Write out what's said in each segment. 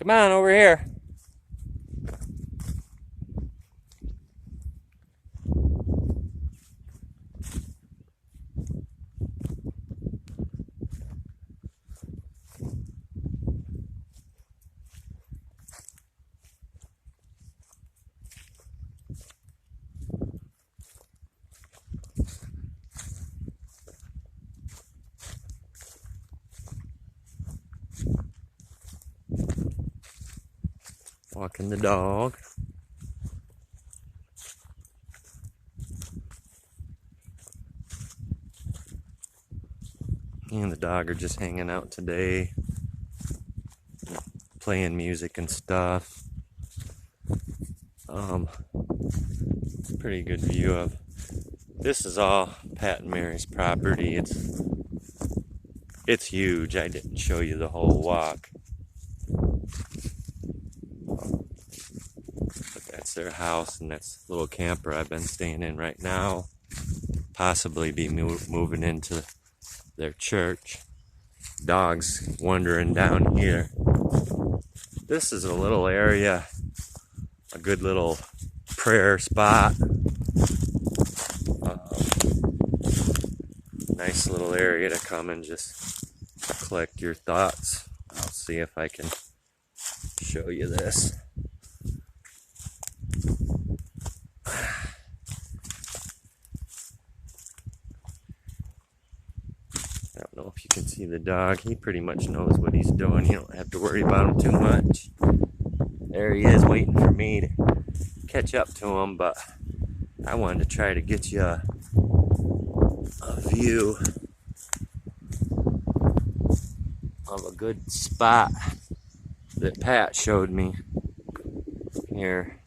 Come on over here. Walking the dog. Me and the dog are just hanging out today, playing music and stuff. Pretty good view of. This is all Pat and Mary's property. It's huge. I didn't show you the whole walk. But that's their house, and that's the little camper I've been staying in right now. Possibly be moving into their church. Dogs wandering down here. This is a little area, a good little prayer spot. Nice little area to come and just collect your thoughts. I'll see if I can show you this. I don't know if you can see the dog. He pretty much knows what he's doing. You don't have to worry about him too much. There he is, waiting for me to catch up to him, but I wanted to try to get you a view of a good spot that Pat showed me here.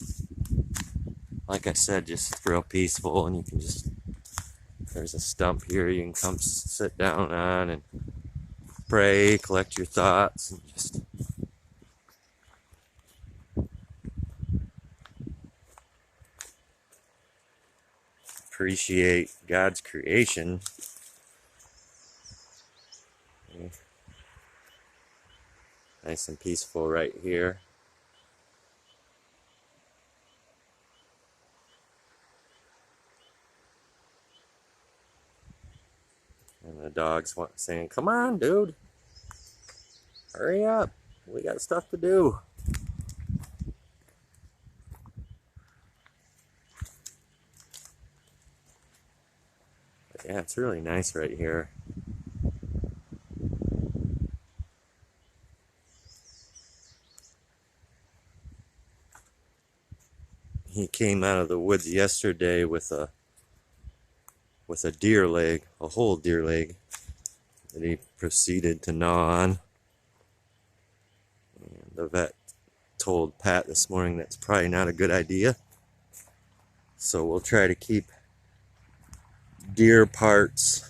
Like I said, just real peaceful, and you can just, there's a stump here you can come sit down on and pray, collect your thoughts, and just appreciate God's creation. Nice and peaceful right here. And the dog's saying, "Come on, dude. Hurry up. We got stuff to do." But yeah, it's really nice right here. He came out of the woods yesterday with a deer leg, a whole deer leg, that he proceeded to gnaw on. And the vet told Pat this morning that's probably not a good idea. So we'll try to keep deer parts